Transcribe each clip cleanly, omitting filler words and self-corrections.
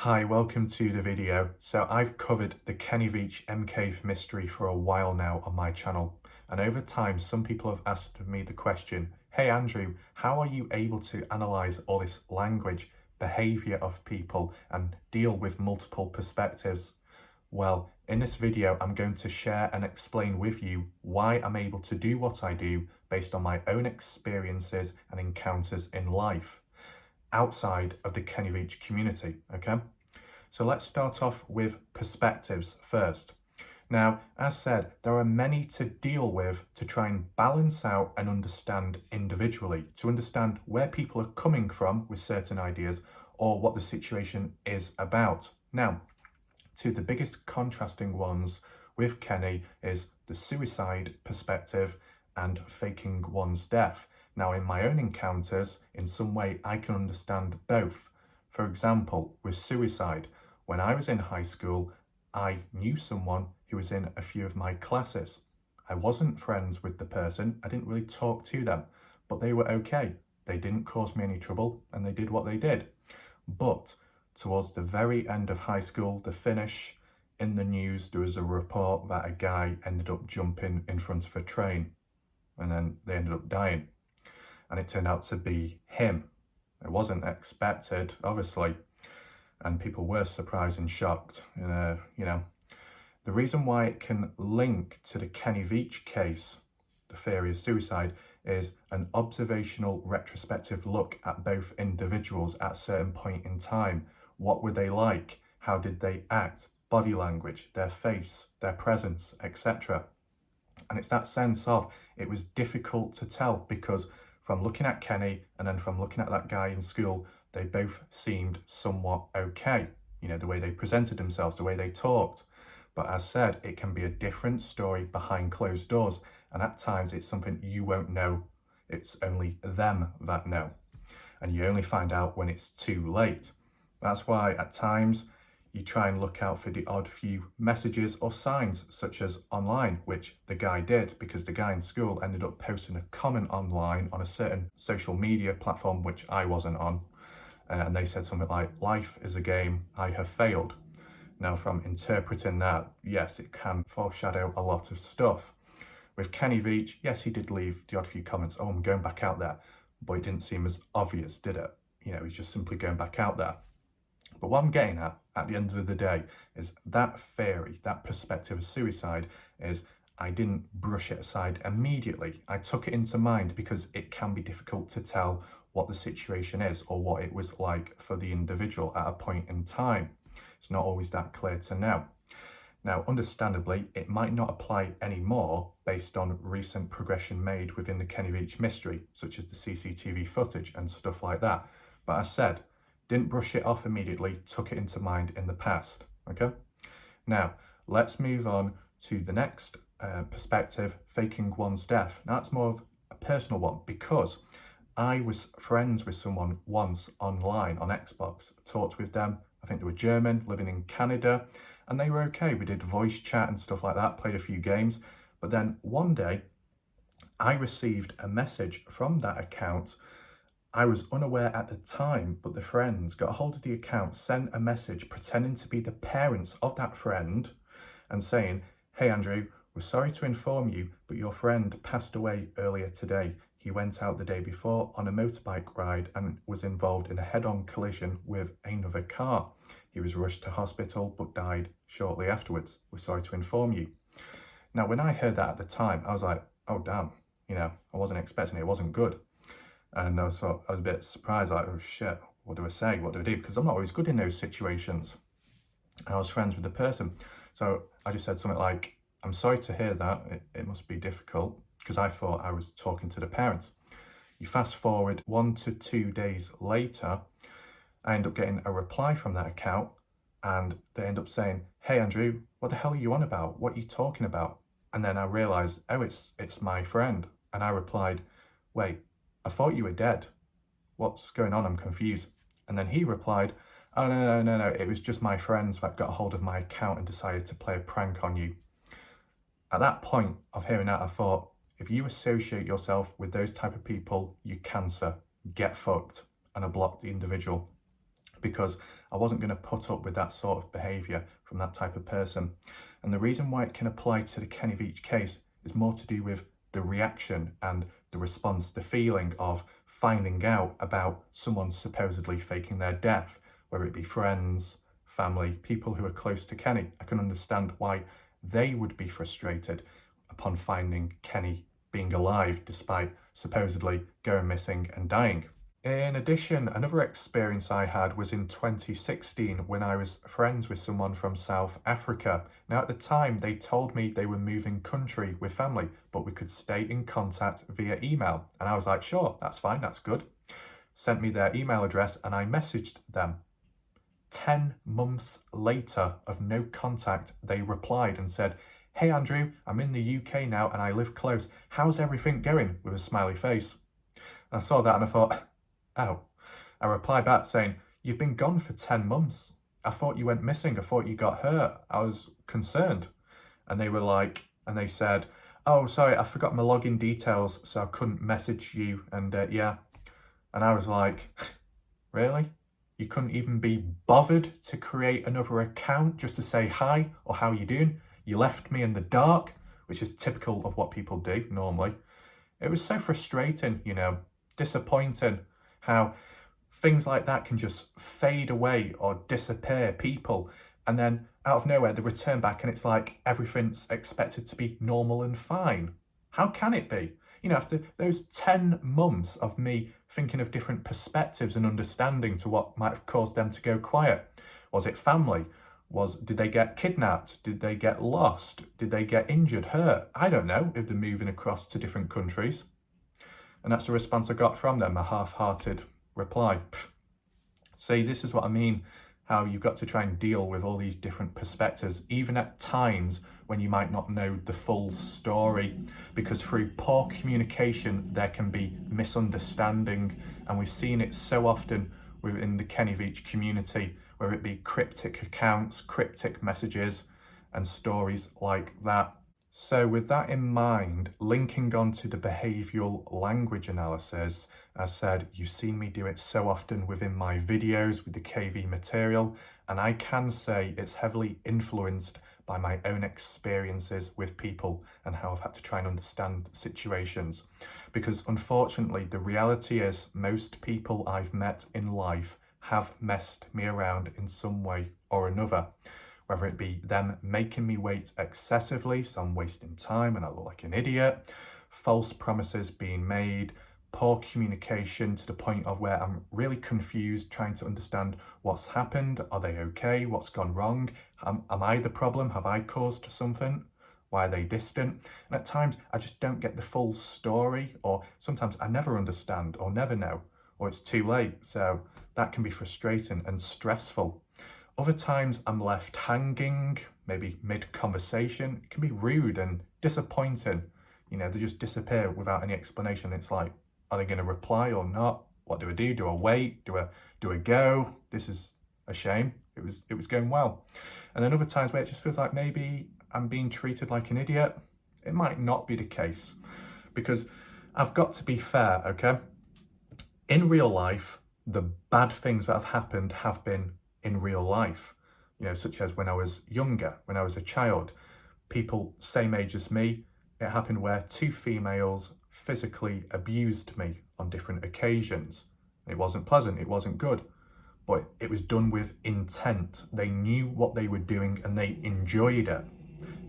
Hi, welcome to the video. So I've covered the Kenny Veach MK mystery for a while now on my channel, and over time some people have asked me the question, hey Andrew, how are you able to analyse all this language, behaviour of people and deal with multiple perspectives? Well, in this video I'm going to share and explain with you why I'm able to do what I do based on my own experiences and encounters in life, outside of the Kenny Veach community, okay? So let's start off with perspectives first. Now, as said, there are many to deal with to try and balance out and understand individually, to understand where people are coming from with certain ideas or what the situation is about. Now, two of the biggest contrasting ones with Kenny is the suicide perspective and faking one's death. Now, in my own encounters, in some way, I can understand both. For example, with suicide, when I was in high school, I knew someone who was in a few of my classes. I wasn't friends with the person, I didn't really talk to them, but they were okay. They didn't cause me any trouble and they did what they did. But towards the very end of high school, the finish, in the news, there was a report that a guy ended up jumping in front of a train and then they ended up dying. And it turned out to be him. It wasn't expected, obviously, and people were surprised and shocked. The reason why it can link to the Kenny Veach case, the theory of suicide, is an observational retrospective look at both individuals at a certain point in time. What were they like? How did they act? Body language, their face, their presence, etc. And it's that sense of, it was difficult to tell because from looking at Kenny and then from looking at that guy in school, they both seemed somewhat okay. The way they presented themselves, the way they talked. But as said, it can be a different story behind closed doors. And at times it's something you won't know. It's only them that know. And you only find out when it's too late. That's why at times you try and look out for the odd few messages or signs, such as online, which the guy did, because the guy in school ended up posting a comment online on a certain social media platform, which I wasn't on. And they said something like, life is a game, I have failed. Now, from interpreting that, yes, it can foreshadow a lot of stuff. With Kenny Veach, yes, he did leave the odd few comments, oh, I'm going back out there. But it didn't seem as obvious, did it? He's just simply going back out there. But what I'm getting at the end of the day, is that theory, that perspective of suicide, is I didn't brush it aside immediately. I took it into mind because it can be difficult to tell what the situation is or what it was like for the individual at a point in time. It's not always that clear to know. Now, understandably, it might not apply anymore based on recent progression made within the Kenny Veach mystery, such as the CCTV footage and stuff like that. But as said, didn't brush it off immediately, took it into mind in the past, okay? Now, let's move on to the next perspective, faking one's death. Now, that's more of a personal one because I was friends with someone once online on Xbox, talked with them. I think they were German, living in Canada, and they were okay. We did voice chat and stuff like that, played a few games. But then one day, I received a message from that account. I was unaware at the time, but the friends got a hold of the account, sent a message pretending to be the parents of that friend and saying, hey Andrew, we're sorry to inform you, but your friend passed away earlier today. He went out the day before on a motorbike ride and was involved in a head-on collision with another car. He was rushed to hospital but died shortly afterwards. We're sorry to inform you. Now, when I heard that at the time, I was like, oh damn, I wasn't expecting it, it wasn't good. And I was a bit surprised, like, oh shit, what do I say? What do I do? Because I'm not always good in those situations. And I was friends with the person. So I just said something like, I'm sorry to hear that. It must be difficult, because I thought I was talking to the parents. You fast forward 1 to 2 days later, I end up getting a reply from that account and they end up saying, hey Andrew, what the hell are you on about? What are you talking about? And then I realised, oh, it's my friend. And I replied, wait, I thought you were dead. What's going on? I'm confused. And then he replied, oh, no. It was just my friends that got a hold of my account and decided to play a prank on you. At that point of hearing that, I thought, if you associate yourself with those type of people, you're cancer. Get fucked. And I blocked the individual because I wasn't going to put up with that sort of behaviour from that type of person. And the reason why it can apply to the Kenny Veach case is more to do with the reaction and the response, the feeling of finding out about someone supposedly faking their death, whether it be friends, family, people who are close to Kenny. I can understand why they would be frustrated upon finding Kenny being alive despite supposedly going missing and dying. In addition, another experience I had was in 2016 when I was friends with someone from South Africa. Now at the time they told me they were moving country with family, but we could stay in contact via email. And I was like, sure, that's fine, that's good. Sent me their email address and I messaged them. 10 months later of no contact, they replied and said, "Hey Andrew, I'm in the UK now and I live close. How's everything going?" with a smiley face. And I saw that and I thought, oh. I replied back saying, "You've been gone for 10 months. I thought you went missing. I thought you got hurt. I was concerned." And they were like, and they said, "Oh, sorry, I forgot my login details, so I couldn't message you." And yeah. And I was like, really? You couldn't even be bothered to create another account just to say hi or how you doing? You left me in the dark, which is typical of what people do normally. It was so frustrating, you know, disappointing how things like that can just fade away or disappear, people, and then out of nowhere they return back and it's like everything's expected to be normal and fine. How can it be? You know, after those 10 months of me thinking of different perspectives and understanding to what might have caused them to go quiet. Was it family? Did they get kidnapped? Did they get lost? Did they get injured, hurt? I don't know if they're moving across to different countries. And that's the response I got from them, a half-hearted reply. See, this is what I mean, how you've got to try and deal with all these different perspectives, even at times when you might not know the full story, because through poor communication there can be misunderstanding, and we've seen it so often within the Kenny Veach community, whether it be cryptic accounts, cryptic messages and stories like that. So with that in mind, linking on to the behavioural language analysis, as said, you've seen me do it so often within my videos with the KV material, and I can say it's heavily influenced by my own experiences with people and how I've had to try and understand situations. Because unfortunately, the reality is most people I've met in life have messed me around in some way or another. Whether it be them making me wait excessively, so I'm wasting time and I look like an idiot, false promises being made, poor communication to the point of where I'm really confused trying to understand what's happened. Are they okay? What's gone wrong? Am I the problem? Have I caused something? Why are they distant? And at times I just don't get the full story, or sometimes I never understand or never know, or it's too late. So that can be frustrating and stressful. Other times I'm left hanging, maybe mid-conversation. It can be rude and disappointing. You know, they just disappear without any explanation. It's like, are they going to reply or not? What do I do? Do I wait? Do I go? This is a shame. It was going well. And then other times where it just feels like maybe I'm being treated like an idiot. It might not be the case, because I've got to be fair, okay? In real life, the bad things that have happened have been in real life, you know, such as when I was younger, when I was a child, people same age as me, it happened where two females physically abused me on different occasions. It wasn't pleasant, it wasn't good, but it was done with intent. They knew what they were doing and they enjoyed it.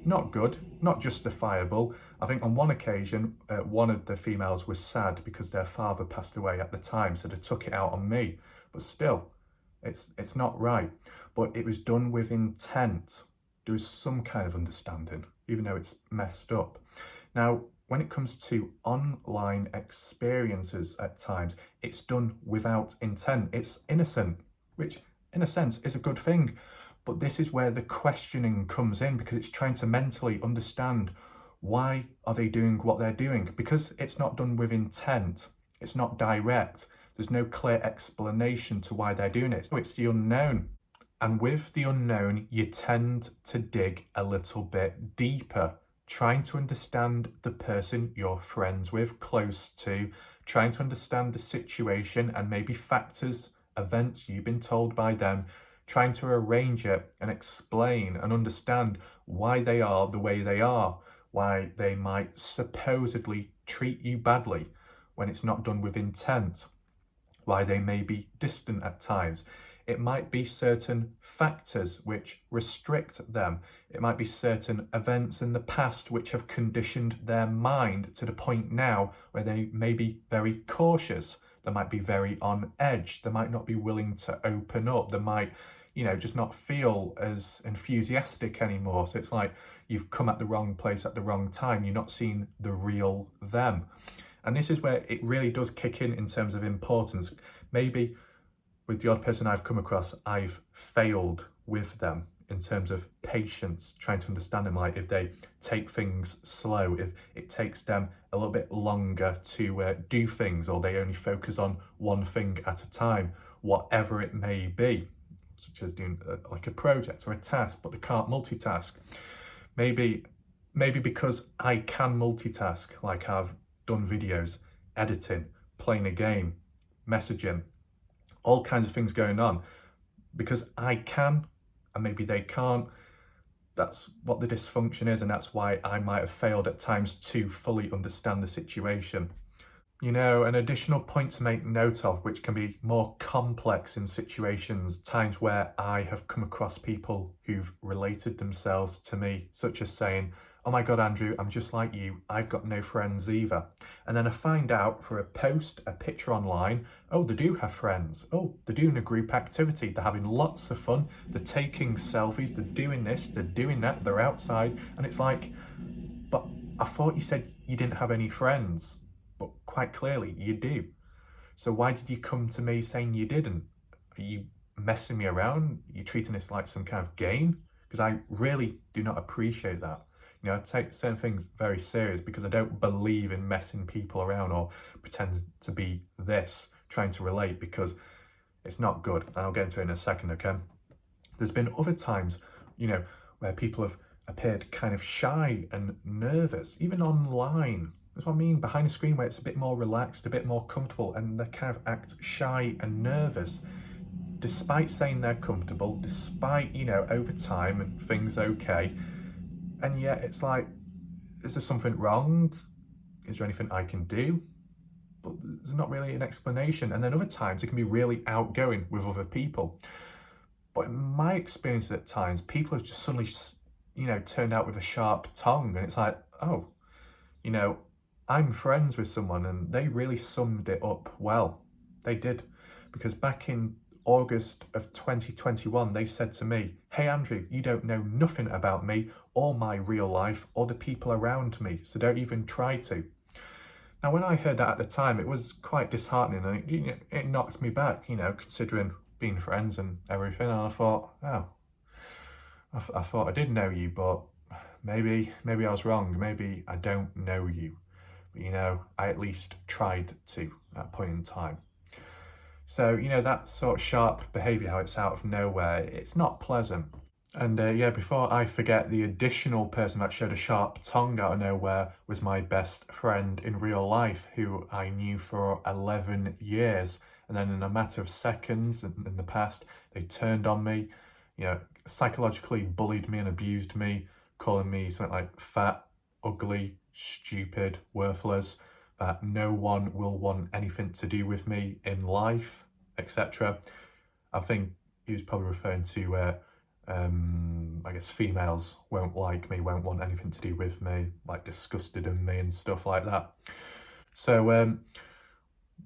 Not good, not justifiable. I think on one occasion, one of the females was sad because their father passed away at the time, so they took it out on me, but still, it's not right. But it was done with intent. There was some kind of understanding, even though it's messed up. Now, when it comes to online experiences at times, it's done without intent. It's innocent, which in a sense is a good thing. But this is where the questioning comes in, because it's trying to mentally understand why are they doing what they're doing? Because it's not done with intent. It's not direct. There's no clear explanation to why they're doing it. It's the unknown. And with the unknown, you tend to dig a little bit deeper, trying to understand the person you're friends with, close to, trying to understand the situation and maybe factors, events you've been told by them, trying to arrange it and explain and understand why they are the way they are, why they might supposedly treat you badly when it's not done with intent, why they may be distant at times. It might be certain factors which restrict them. It might be certain events in the past which have conditioned their mind to the point now where they may be very cautious. They might be very on edge. They might not be willing to open up. They might, just not feel as enthusiastic anymore. So it's like you've come at the wrong place at the wrong time. You're not seeing the real them. And this is where it really does kick in terms of importance. Maybe with the odd person I've come across, I've failed with them in terms of patience, trying to understand them, like if they take things slow, if it takes them a little bit longer to do things, or they only focus on one thing at a time, whatever it may be, such as doing like a project or a task, but they can't multitask. Maybe because I can multitask, like I've done videos, editing, playing a game, messaging, all kinds of things going on, because I can and maybe they can't. That's what the dysfunction is, and that's why I might have failed at times to fully understand the situation. An additional point to make note of, which can be more complex in situations, times where I have come across people who've related themselves to me, such as saying, "Oh my God, Andrew, I'm just like you. I've got no friends either." And then I find out through a post, a picture online, oh, they do have friends. Oh, they're doing a group activity. They're having lots of fun. They're taking selfies. They're doing this. They're doing that. They're outside. And it's like, but I thought you said you didn't have any friends. But quite clearly you do. So why did you come to me saying you didn't? Are you messing me around? Are you treating this like some kind of game? Because I really do not appreciate that. I take certain things very serious because I don't believe in messing people around or pretending to be this, trying to relate, because it's not good. And I'll get into it in a second, okay? There's been other times, where people have appeared kind of shy and nervous, even online. That's what I mean, behind a screen where it's a bit more relaxed, a bit more comfortable, and they kind of act shy and nervous, despite saying they're comfortable, despite, over time and things okay. And yet it's like, is there something wrong? Is there anything I can do? But there's not really an explanation. And then other times it can be really outgoing with other people. But in my experience at times, people have just suddenly, turned out with a sharp tongue. And it's like, oh, I'm friends with someone, and they really summed it up well. They did. Because back in August of 2021, they said to me, "Hey Andrew, you don't know nothing about me or my real life or the people around me, so don't even try to." Now, when I heard that at the time, it was quite disheartening, and it knocked me back, considering being friends and everything. And I thought, oh, I thought I did know you, but maybe I was wrong. Maybe I don't know you. But, I at least tried to at a point in time. So, that sort of sharp behaviour, how it's out of nowhere, it's not pleasant. And before I forget, the additional person that showed a sharp tongue out of nowhere was my best friend in real life, who I knew for 11 years. And then in a matter of seconds in the past, they turned on me, psychologically bullied me and abused me, calling me something like fat, ugly, stupid, worthless, that no one will want anything to do with me in life, etc. I think he was probably referring to, I guess, females won't like me, won't want anything to do with me, like disgusted in me and stuff like that. So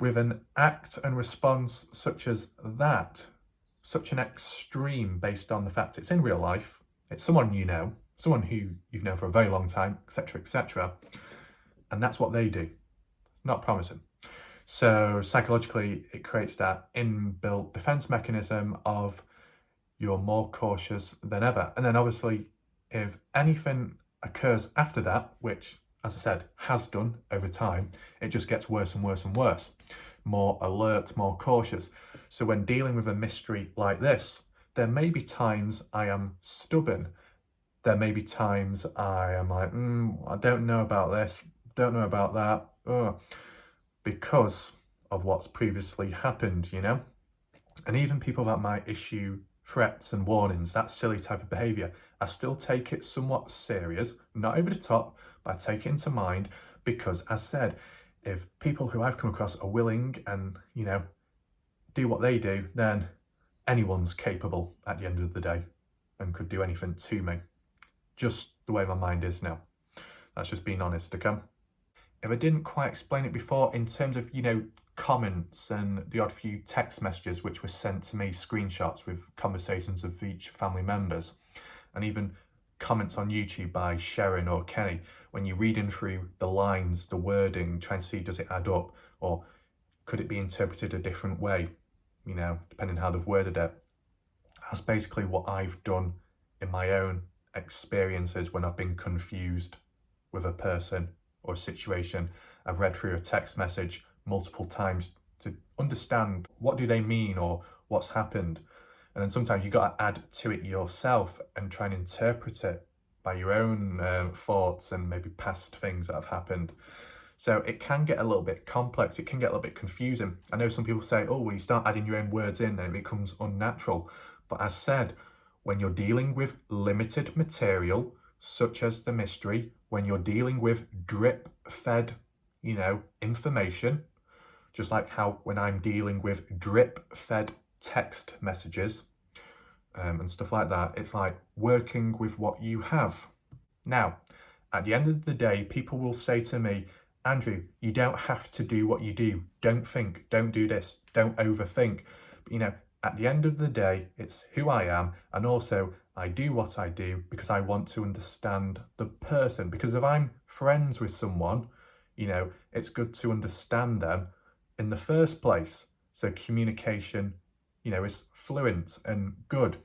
with an act and response such as that, such an extreme based on the fact it's in real life, it's someone someone who you've known for a very long time, etc., etc., and that's what they do. Not promising. So psychologically, it creates that inbuilt defense mechanism of you're more cautious than ever. And then obviously, if anything occurs after that, which, as I said, has done over time, it just gets worse and worse and worse. More alert, more cautious. So when dealing with a mystery like this, there may be times I am stubborn. There may be times I am like, I don't know about this, don't know about that, because of what's previously happened, And even people that might issue threats and warnings, that silly type of behaviour, I still take it somewhat serious, not over the top, but I take it into mind because, as said, if people who I've come across are willing and, you know, do what they do, then anyone's capable at the end of the day and could do anything to me. Just the way my mind is now. That's just being honest, okay? If I didn't quite explain it before, in terms of, you know, comments and the odd few text messages which were sent to me, screenshots with conversations of each family members, and even comments on YouTube by Sharon or Kenny, when you're reading through the lines, the wording, trying to see does it add up, or could it be interpreted a different way, you know, depending how they've worded it. That's basically what I've done in my own experiences when I've been confused with a person or a situation. I've read through a text message multiple times to understand what do they mean or what's happened. And then sometimes you've got to add to it yourself and try and interpret it by your own thoughts and maybe past things that have happened. So it can get a little bit complex. It can get a little bit confusing. I know some people say, oh, well, you start adding your own words in, then it becomes unnatural. But as said, when you're dealing with limited material, such as the mystery, when you're dealing with drip-fed, you know, information, just like how when I'm dealing with drip-fed text messages and stuff like that, it's like working with what you have. Now, at the end of the day, people will say to me, Andrew, you don't have to do what you do. Don't think, don't do this, don't overthink. But, you know, at the end of the day, it's who I am, and also I do what I do because I want to understand the person. Because if I'm friends with someone, you know, it's good to understand them in the first place. So communication, you know, is fluent and good.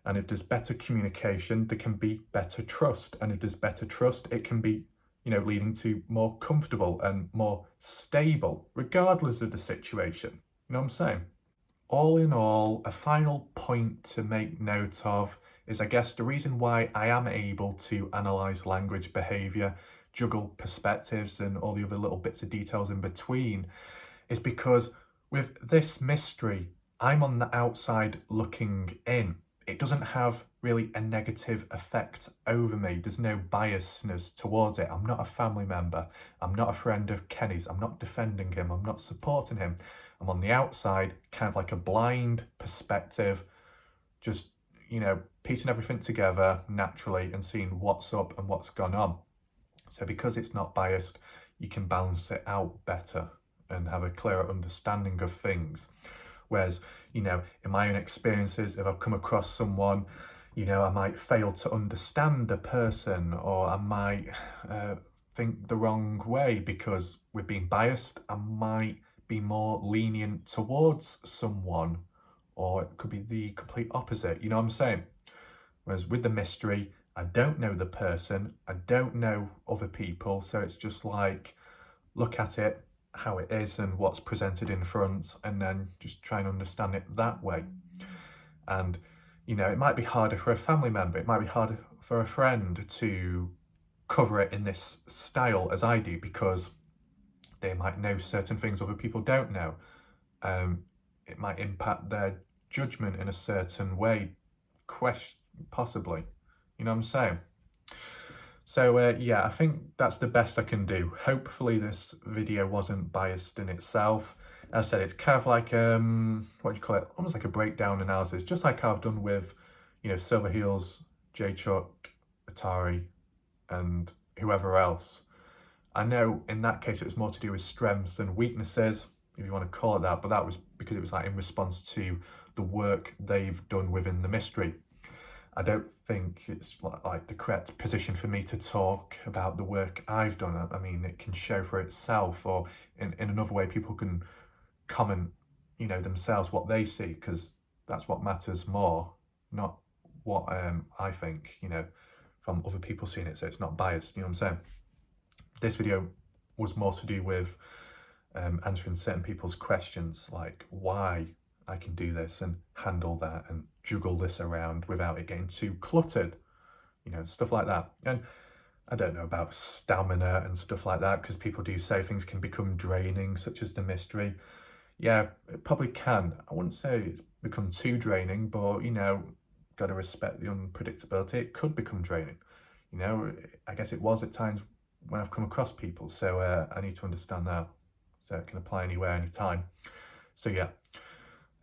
And if there's better communication, there can be better trust. And if there's better trust, it can be, you know, leading to more comfortable and more stable, regardless of the situation. You know what I'm saying? All in all, a final point to make note of is, I guess, the reason why I am able to analyse language behaviour, juggle perspectives and all the other little bits of details in between, is because with this mystery, I'm on the outside looking in. It doesn't have really a negative effect over me. There's no biasness towards it. I'm not a family member. I'm not a friend of Kenny's. I'm not defending him. I'm not supporting him. I'm on the outside, kind of like a blind perspective, just, you know, piecing everything together naturally and seeing what's up and what's gone on. So because it's not biased, you can balance it out better and have a clearer understanding of things. Whereas, you know, in my own experiences, if I've come across someone, you know, I might fail to understand a person, or I might think the wrong way because we're being biased. I might be more lenient towards someone, or it could be the complete opposite, you know what I'm saying? Whereas with the mystery, I don't know the person, I don't know other people, so it's just like, look at it how it is and what's presented in front, and then just try and understand it that way. And, you know, it might be harder for a family member, it might be harder for a friend to cover it in this style as I do, because they might know certain things other people don't know. It might impact their judgment in a certain way, possibly. You know what I'm saying? So yeah, I think that's the best I can do. Hopefully this video wasn't biased in itself. As I said, it's kind of like, what do you call it? Almost like a breakdown analysis, just like I've done with, you know, Silverheels, J-Chuck, Atari, and whoever else. I know in that case it was more to do with strengths and weaknesses, if you want to call it that, but that was because it was like in response to the work they've done within the mystery. I don't think it's like the correct position for me to talk about the work I've done. I mean, it can show for itself, or in another way people can comment, you know, themselves what they see, because that's what matters more, not what I think, you know, from other people seeing it, so it's not biased, you know what I'm saying? This video was more to do with answering certain people's questions, like why I can do this and handle that and juggle this around without it getting too cluttered, you know, stuff like that. And I don't know about stamina and stuff like that, because people do say things can become draining, such as the mystery. Yeah, it probably can. I wouldn't say it's become too draining, but, you know, got to respect the unpredictability. It could become draining. You know, I guess it was at times when I've come across people, so I need to understand that. So it can apply anywhere, anytime. So yeah,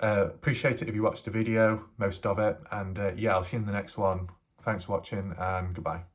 appreciate it if you watched the video, most of it, and yeah, I'll see you in the next one. Thanks for watching, and goodbye.